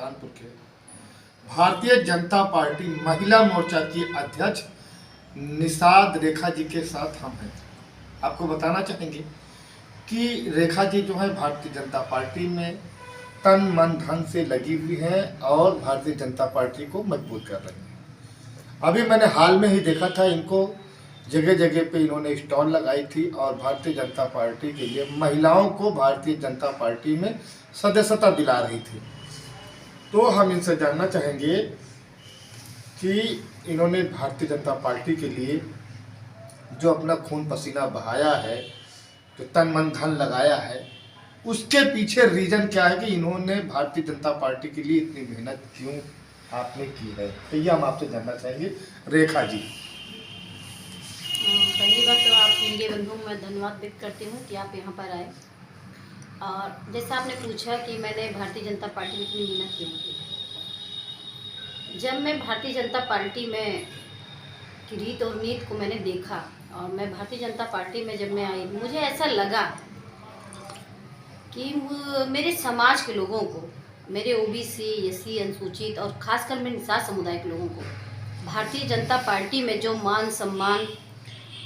सुल्तानपुर के भारतीय जनता पार्टी महिला मोर्चा की अध्यक्ष निषाद रेखा जी के साथ हम हैं। आपको बताना चाहेंगे कि रेखा जी जो है भारतीय जनता पार्टी में तन मन धन से लगी हुई हैं और भारतीय जनता पार्टी को मजबूत कर रही हैं। अभी मैंने हाल में ही देखा था, इनको जगह जगह पे इन्होंने स्टॉल लगाई थी और भारतीय जनता पार्टी के लिए महिलाओं को भारतीय जनता पार्टी में सदस्यता दिला रही थी। तो हम इनसे जानना चाहेंगे कि इन्होंने भारतीय जनता पार्टी के लिए जो अपना खून पसीना बहाया है, जो तन मन धन लगाया है, उसके पीछे रीज़न क्या है कि इन्होंने भारतीय जनता पार्टी के लिए इतनी मेहनत क्यों आपने की है। तो ये हम आपसे जानना चाहेंगे रेखा जी। पहली बात तो आप मीडिया बंधुओं को मैं धन्यवाद व्यक्त करती हूँ कि आप यहाँ पर आए। और जैसा आपने पूछा कि मैंने भारतीय जनता पार्टी में इतनी मेहनत क्यों की। जब मैं भारतीय जनता पार्टी में की रीत और नीत को मैंने देखा और मैं भारतीय जनता पार्टी में जब मैं आई, मुझे ऐसा लगा कि मेरे समाज के लोगों को, मेरे ओबीसी, एससी, अनुसूचित और खासकर मेरे निषाद समुदाय के लोगों को भारतीय जनता पार्टी में जो मान सम्मान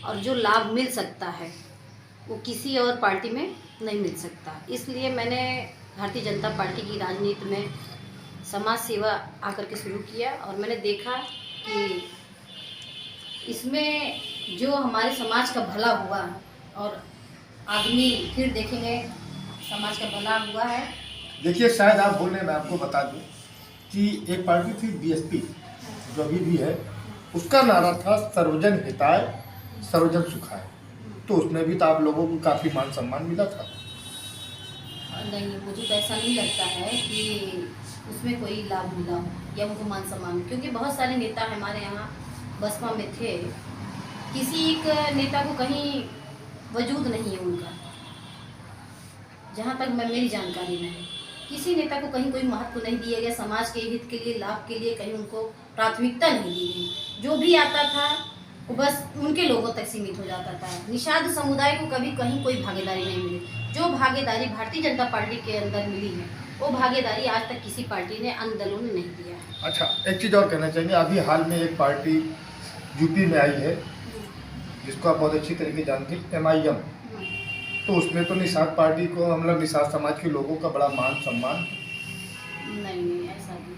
और जो लाभ मिल सकता है वो किसी और पार्टी में नहीं मिल सकता। इसलिए मैंने भारतीय जनता पार्टी की राजनीति में समाज सेवा आकर के शुरू किया और मैंने देखा कि इसमें जो हमारे समाज का भला हुआ और आदमी फिर देखेंगे समाज का भला हुआ है। देखिए, शायद आप बोल रहे, मैं आपको बता दूं कि एक पार्टी थी बीएसपी, जो अभी भी है, उसका नारा था सर्वजन हिताय सर्वजन सुखाय। तो उसमें भी तो आप लोगों को काफ़ी मान सम्मान मिला था। नहीं, मुझे तो ऐसा नहीं लगता है कि उसमें कोई लाभ मिला हो या उनको मान सम्मान, क्योंकि बहुत सारे नेता हमारे यहाँ बसपा में थे, किसी एक नेता को कहीं वजूद नहीं है उनका। जहाँ तक मेरी जानकारी में है, किसी नेता को कहीं कोई महत्व नहीं दिया गया, समाज के हित के लिए, लाभ के लिए कहीं उनको प्राथमिकता नहीं दी गई। जो भी आता था वो बस उनके लोगों तक सीमित हो जाता था। निषाद समुदाय को कभी कहीं कोई भागीदारी नहीं मिली। जो भागीदारी भारतीय जनता पार्टी के अंदर मिली है वो भागीदारी आज तक किसी पार्टी ने, अन्य दलों ने नहीं दिया है। अच्छा, एक चीज़ और कहना चाहेंगे, अभी हाल में एक पार्टी यूपी में आई है जिसको आप बहुत अच्छी तरीके जानते हैं, MIM। तो उसमें तो निषाद पार्टी को, मतलब निषाद समाज के लोगों का बड़ा मान सम्मान। नहीं, ऐसा नहीं,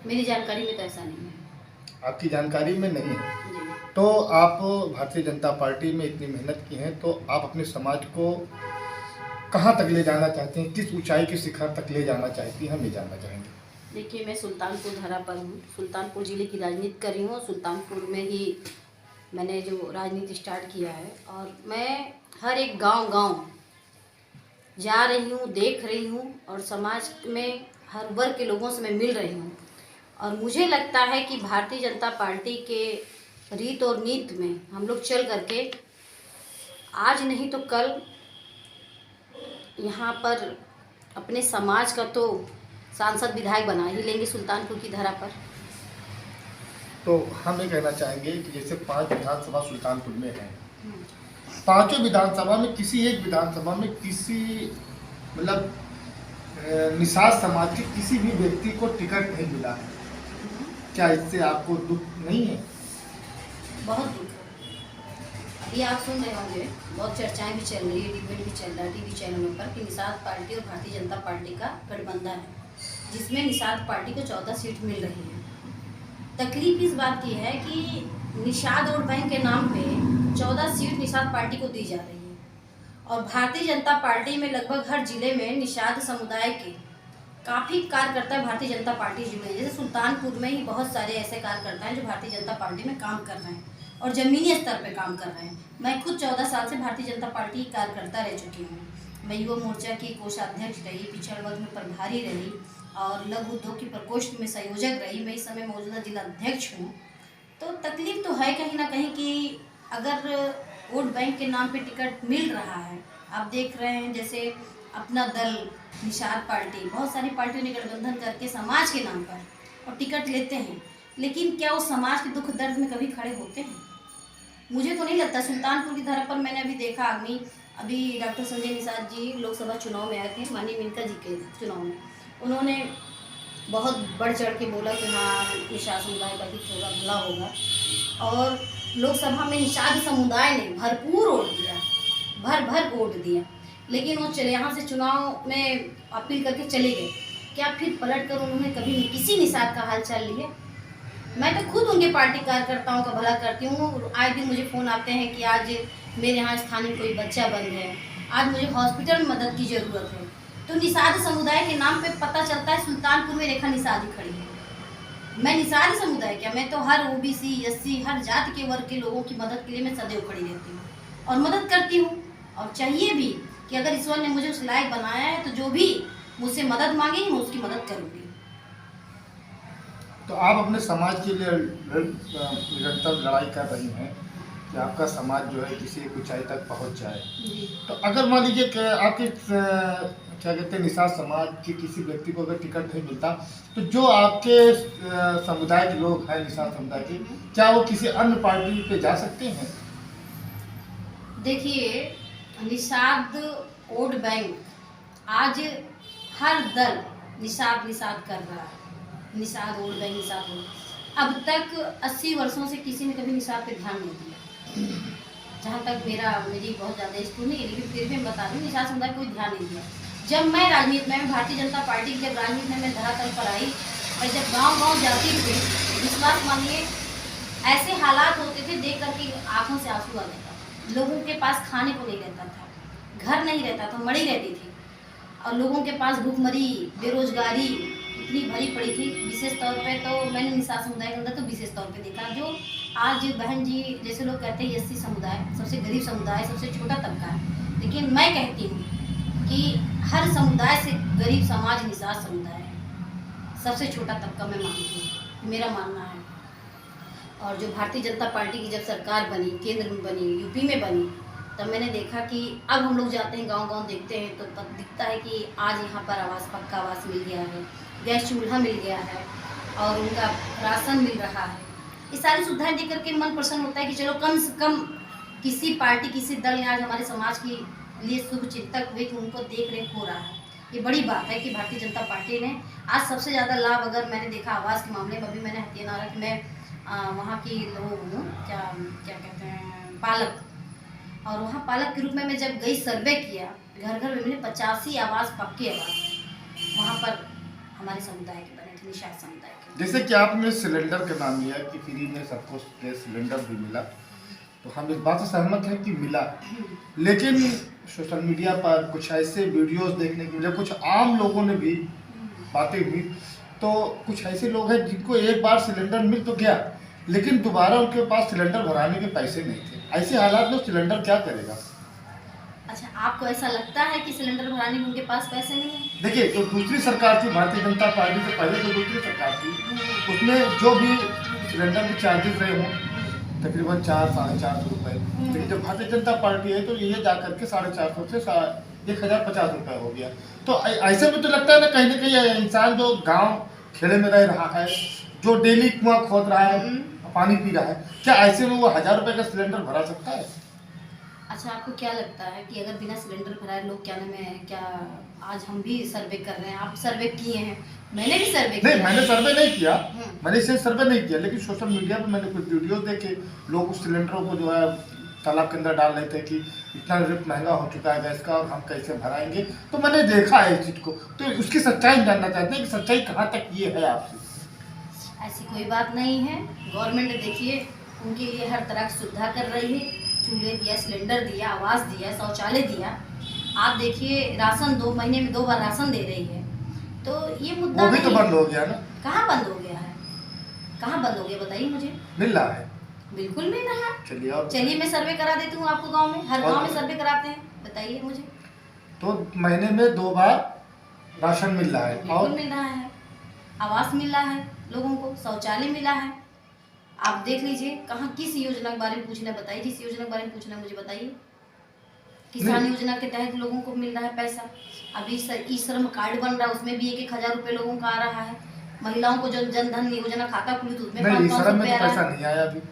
मेरी जानकारी में तो ऐसा नहीं है। आपकी जानकारी में नहीं है? जी। तो आप भारतीय जनता पार्टी में इतनी मेहनत की हैं, तो आप अपने समाज को कहाँ तक ले जाना चाहते हैं, किस ऊंचाई के शिखर तक ले जाना चाहती हैं, हम ये जानना चाहेंगे। देखिए, मैं सुल्तानपुर धरा पर हूँ, सुल्तानपुर ज़िले की राजनीति कर रही हूँ। सुल्तानपुर में ही मैंने जो राजनीति स्टार्ट किया है और मैं हर एक गांव जा रही हूँ, देख रही हूँ और समाज में हर वर्ग के लोगों से मैं मिल रही हूँ। और मुझे लगता है कि भारतीय जनता पार्टी के रीत और नीत में हम लोग चल करके आज नहीं तो कल यहाँ पर अपने समाज का तो सांसद विधायक बना ही लेंगे सुल्तानपुर की धरा पर। तो हम ये कहना चाहेंगे कि जैसे 5 विधानसभा सुल्तानपुर में हैं, पांचों विधानसभा में किसी एक विधानसभा में किसी, मतलब निषाद समाज के किसी भी व्यक्ति को टिकट नहीं मिला है, क्या इससे आपको दुख नहीं है? बहुत दुख है। अभी आप सुन रहे होंगे, बहुत चर्चाएं भी चल रही है, डिबेट भी चल रहा है टीवी चैनलों पर कि निषाद पार्टी और भारतीय जनता पार्टी का गठबंधन है, जिसमें निषाद पार्टी को 14 सीट मिल रही है। तकलीफ इस बात की है कि निषाद वोट बैंक के नाम पे 14 सीट निषाद पार्टी को दी जा रही है और भारतीय जनता पार्टी में लगभग हर जिले में निषाद समुदाय के काफ़ी कार्यकर्ता भारतीय जनता पार्टी जुड़े हैं। जैसे सुल्तानपुर में ही बहुत सारे ऐसे कार्यकर्ता हैं जो भारतीय जनता पार्टी में काम कर रहे हैं और ज़मीनी स्तर पर काम कर रहे हैं। मैं खुद 14 साल से भारतीय जनता पार्टी की कार्यकर्ता रह चुकी हूँ। मैं युवा मोर्चा की कोषाध्यक्ष रही, पिछड़ा वर्ग में प्रभारी रही और लघु उद्योग की प्रकोष्ठ में संयोजक रही। मैं इस समय मौजूदा जिला अध्यक्ष हूँ। तो तकलीफ तो है कहीं ना कहीं कि अगर वोट बैंक के नाम पे टिकट मिल रहा है, आप देख रहे हैं जैसे अपना दल निषाद पार्टी, बहुत सारी पार्टियों ने गठबंधन करके समाज के नाम पर और टिकट लेते हैं, लेकिन क्या उस समाज के दुख दर्द में कभी खड़े होते हैं? मुझे तो नहीं लगता। सुल्तानपुर की धरा पर मैंने अभी देखा, अभी डॉक्टर संजय निषाद जी लोकसभा चुनाव में आए थे, माननीय मेनका जी के चुनाव में, उन्होंने बहुत बढ़ चढ़ के बोला कि हाँ निषाद समुदाय का हित होगा, भला होगा। और लोकसभा में निषाद समुदाय ने भरपूर वोट दिया, भर भर वोट दिया। लेकिन वो चले यहाँ से चुनाव में अपील करके चले गए। क्या फिर पलट कर उन्होंने कभी किसी निषाद का हाल चाल लिया? मैं तो खुद उनके पार्टी कार्यकर्ताओं का भला करती हूँ। आए दिन मुझे फ़ोन आते हैं कि आज मेरे यहाँ स्थानीय कोई बच्चा बंद है, आज मुझे हॉस्पिटल में मदद की ज़रूरत है। तो निषाद समुदाय के नाम पे पता चलता है सुल्तानपुर में रेखा निषाद ही खड़ी है। मैं निषाद समुदाय क्या, मैं तो हर ओबीसी एससी हर जाति के वर्ग के लोगों की मदद के लिए मैं सदैव खड़ी रहती हूँ और मदद करती हूँ। और चाहिए भी कि अगर ईश्वर ने मुझे उस लायक बनाया है तो जो भी मुझसे मदद मांगेगी मैं उसकी मदद करूँगी। तो आप अपने समाज के लिए निरंतर लड़ाई कर रही हैं कि आपका समाज जो है किसी एक ऊंचाई तक पहुंच जाए। तो अगर मान लीजिए कि आपके क्या कहते हैं निषाद समाज के किसी व्यक्ति को अगर टिकट नहीं मिलता, तो जो आपके समुदाय के लोग हैं निषाद समुदाय के, क्या वो किसी अन्य पार्टी पे जा सकते हैं? देखिए, निषाद वोट बैंक आज हर दल निषाद निषाद कर रहा है। Nishad vote bank, Nishad vote. अब तक 80 वर्षों से किसी ने कभी निषाद पे ध्यान नहीं दिया। जहाँ तक मेरी बहुत ज़्यादा स्कूल नहीं है, लेकिन फिर भी मैं बता रही हूँ निषाद समुदाय कोई ध्यान नहीं दिया। जब मैं राजनीति में भारतीय जनता पार्टी की जब राजनीति में मैं धरातल पर आई, मैं जब गांव-गांव जाती थी, विश्वास मानिए ऐसे हालात होते थे देख करके आंखों से आंसू आ जाता था। लोगों के पास खाने को नहीं रहता था, घर नहीं रहता था, मड़ी रहती थी। और लोगों के पास भूखमरी, बेरोजगारी इतनी भरी पड़ी थी। विशेष तौर पे तो मैंने निषाद समुदाय के अंदर तो विशेष तौर पे देखा, जो आज बहन जी जैसे लोग कहते हैं एससी समुदाय सबसे गरीब समुदाय, सबसे छोटा तबका है। लेकिन मैं कहती हूँ कि हर समुदाय से गरीब समाज निषाद समुदाय है। सबसे छोटा तबका मैं मानती हूँ, मेरा मानना है। और जो भारतीय जनता पार्टी की जब सरकार बनी, केंद्र में बनी, यूपी में बनी, तब मैंने देखा कि अब हम लोग जाते हैं गांव-गांव देखते हैं तो तब दिखता है कि आज यहाँ पर आवास, पक्का आवास मिल गया है, गैस चूल्हा मिल गया है और उनका राशन मिल रहा है। ये सारी सुविधाएं देख करके मन प्रसन्न होता है कि चलो कम से कम किसी पार्टी, किसी दल ने आज हमारे समाज के लिए शुभ चिंतक हुए कि उनको देख रेख हो रहा है। ये बड़ी बात है कि भारतीय जनता पार्टी ने आज सबसे ज़्यादा लाभ, अगर मैंने देखा आवास के मामले में, अभी मैंने हत्या नारा कि मैं वहाँ की लोग हूँ, क्या कहते हैं, पालक। और वहाँ पालक के रूप में मैं जब गई, सर्वे किया, घर घर में मैंने 85 आवास, पक्के आवास वहाँ पर हमारे समुदाय के बने थे, निषाद समुदाय के। जैसे कि आपने सिलेंडर का नाम लिया कि फ्री में सबको गैस सिलेंडर भी मिला, तो हम इस बात से सहमत हैं कि मिला। लेकिन सोशल मीडिया पर कुछ ऐसे वीडियोस देखने को मिले, कुछ आम लोगों ने भी बातें हुई, तो कुछ ऐसे लोग हैं जिनको एक बार सिलेंडर मिल तो गया, लेकिन दोबारा उनके पास सिलेंडर भराने के पैसे नहीं थे। ऐसे हालात में सिलेंडर क्या करेगा? अच्छा, आपको ऐसा लगता है कि सिलेंडर भराने के उनके पास पैसे नहीं है? देखिए, जो दूसरी सरकार थी, भारतीय जनता पार्टी से पहले जो दूसरी सरकार थी, उसमें जो भी सिलेंडर के चार्जेस रहे हों तकरीबन 400-450 रुपये, लेकिन जब भारतीय जनता पार्टी है तो ये जा करके 450 से 1050 रुपये हो गया। तो ऐसे में तो लगता है ना कहीं इंसान जो गांव खेड़े में रह रहा है, जो डेली कुआं खोद रहा है, पानी पी रहा है, क्या ऐसे में वो 1000 रुपये का सिलेंडर भरा सकता है? अच्छा, आपको क्या लगता है कि अगर बिना सिलेंडर भराए लोग क्या नाम है, क्या आज हम भी सर्वे कर रहे हैं, आप सर्वे किए हैं, मैंने भी सर्वे किया। नहीं, मैंने सर्वे नहीं किया, मैंने इसे सर्वे नहीं किया, लेकिन सोशल मीडिया पे मैंने कुछ वीडियो देखे, लोग उस सिलेंडरों को जो है तालाब के अंदर डाल रहे थे कि इतना रेट महंगा हो चुका है गैस का और हम कैसे भराएंगे। तो मैंने देखा है इस चीज़ को, तो उसकी सच्चाई जानना चाहते हैं कि सच्चाई कहाँ तक ये है आपसे। ऐसी कोई बात नहीं है। गवर्नमेंट देखिए उनके लिए हर तरह की सुविधा कर रही है, चूल्हे दिया, सिलेंडर दिया, आवास दिया, शौचालय दिया। आप देखिए राशन 2 महीने में 2 बार राशन दे रही है। तो ये मुद्दा वो भी तो बंद हो गया ना। कहाँ बंद हो गया है, कहाँ बंद हो गया बताइए मुझे। मिल रहा है, बिल्कुल मिल रहा है। चलिए मैं सर्वे करा देती हूँ आपको गाँव में, हर गाँव में सर्वे कराते हैं, बताइए मुझे। तो महीने में 2 बार राशन मिल रहा है, बिल्कुल मिल रहा है, आवास मिल रहा है लोगों को, शौचालय मिला है। आप देख लीजिए कहाँ किस योजना के बारे में पूछना है, बताइए। जिस योजना के बारे में पूछना है मुझे बताइए। किसान योजना के तहत लोगों को मिल रहा है पैसा। अभी ई श्रम कार्ड बन रहा है, उसमें भी 1-1 हजार रुपये लोगों का आ रहा है। महिलाओं को जो जनधन योजना खाता खुली तो उसमें 500 रुपये आ रहा है।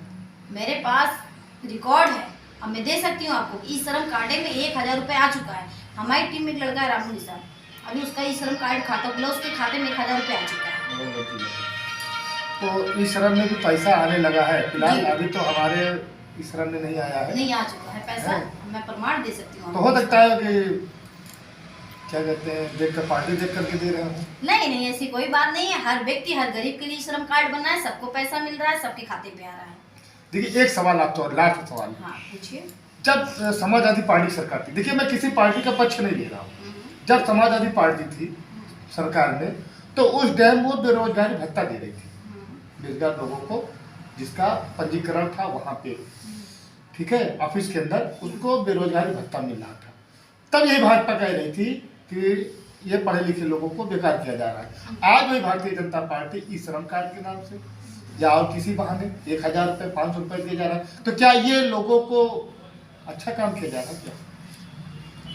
मेरे पास रिकॉर्ड है, अब मैं दे सकती हूँ आपको। ई श्रम कार्ड में 1000 रुपये आ चुका है। हमारी टीम में एक लड़का है रामू निषाद, अभी उसका ई श्रम कार्ड खाता खुला, उसके खाते में 1000 रुपये आ चुका है। तो ई श्रम में भी पैसा आने लगा है फिलहाल, जी। अभी तो हमारे ई श्रम में नहीं आया है। नहीं आ चुका है पैसा, है। मैं प्रमाण दे सकती हूँ तो हो सकता है कि क्या कहते हैं, देख कर पार्टी देख करके दे रहे हो। नहीं नहीं, ऐसी कोई बात नहीं है। हर व्यक्ति, हर गरीब के लिए श्रम कार्ड बना है, सबको पैसा मिल रहा है, सबके खाते पे आ रहा है। देखिए एक सवाल आपको, लास्ट सवाल, हाँ पूछिए। जब समाजवादी पार्टी सरकार थी, देखिए मैं किसी पार्टी का पक्ष नहीं ले रहा हूँ, जब समाजवादी पार्टी थी सरकार में, तो उस टाइम वो बेरोजगारी भत्ता दे रही थी बेरोजगार लोगों को, जिसका पंजीकरण था वहाँ पे, ठीक है, ऑफिस के अंदर, उसको बेरोजगारी भत्ता मिल रहा था। तब यही भाजपा कह रही थी कि ये पढ़े लिखे लोगों को बेकार किया जा रहा है। आज वही भारतीय जनता पार्टी ई श्रम कार्ड के नाम से या और किसी बहाने 1000 रुपये 500 रुपये दिया जा रहा है, तो क्या ये लोगों को अच्छा काम किया जा रहा है क्या?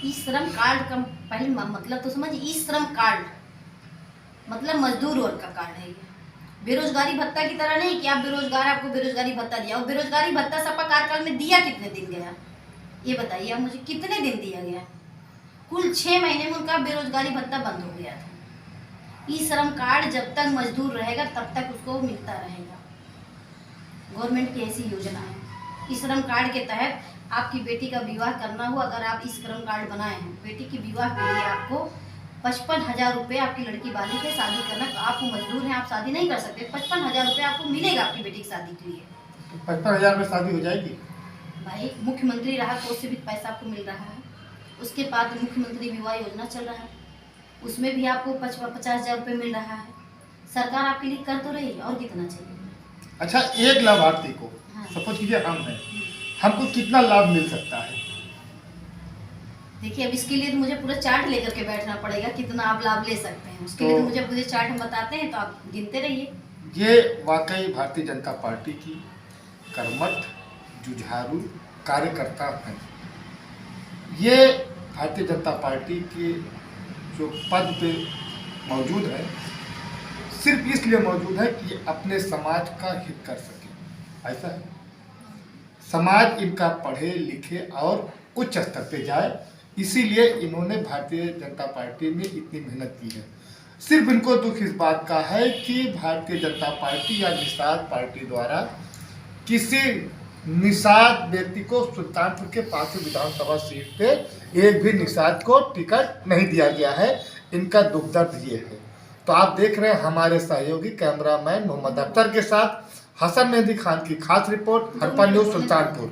ई श्रम कार्ड का पहले मतलब तो समझ, ई श्रम कार्ड मतलब मजदूर वर्ग का कार्ड है ये। बेरोजगारी भत्ता की तरह नहीं कि आप बेरोजगार, आपको बेरोजगारी भत्ता दिया। और बेरोजगारी भत्ता सपा कार्यकाल में दिया कितने दिन गया, ये बताइए आप मुझे, कितने दिन दिया गया? कुल 6 महीने में उनका बेरोजगारी भत्ता बंद हो गया था। ई श्रम कार्ड जब तक मजदूर रहेगा तब तक उसको मिलता रहेगा। गवर्नमेंट की ऐसी योजना है। ई श्रम कार्ड के तहत आपकी बेटी का विवाह करना हो, अगर आप ई श्रम कार्ड बनाए हैं, बेटी की विवाह के लिए आपको 55,000 रुपये, आपकी लड़की वाली के शादी करना, तो आप मजदूर हैं, आप शादी नहीं कर सकते, 55,000 रुपये आपको मिलेगा आपकी बेटी की शादी के लिए। 55,000 में शादी हो जाएगी? भाई मुख्यमंत्री राहत कोष से भी पैसा आपको मिल रहा है, उसके बाद मुख्यमंत्री विवाह योजना चल रहा है, उसमें भी आपको 50,000 रुपये मिल रहा है। सरकार आपके लिए कर तो रही है, और कितना चाहिए? अच्छा, एक लाभार्थी को, हाँ। सपोज कीजिए हम हैं, हमको कितना लाभ मिल सकता है? देखिए अब इसके लिए तो मुझे पूरा चार्ट लेकर के बैठना पड़ेगा, कितना आप लाभ ले सकते हैं। उसके लिए तो मुझे पूरे चार्ट हम बताते हैं, तो आप गिनते रहिए। ये वाकई भारतीय जनता पार्टी की कर्मठ जुझारू कार्यकर्ता हैं। ये भारतीय जनता पार्टी के जो पद पे मौजूद है, सिर्फ इसलिए मौजूद है कि अपने समाज का हित कर सके। ऐसा है, समाज इनका पढ़े लिखे और उच्च स्तर पे जाए, इसीलिए इन्होंने भारतीय जनता पार्टी में इतनी मेहनत की है। सिर्फ इनको दुख इस बात का है कि भारतीय जनता पार्टी या निषाद पार्टी द्वारा किसी निषाद व्यक्ति को सुल्तानपुर के 5 विधानसभा सीट पे एक भी निषाद को टिकट नहीं दिया गया है। इनका दुख दर्द ये है। तो आप देख रहे हैं हमारे सहयोगी कैमरामैन मोहम्मद अख्तर के साथ हसन मेहंदी खान की खास रिपोर्ट, हरपा न्यूज़, सुल्तानपुर।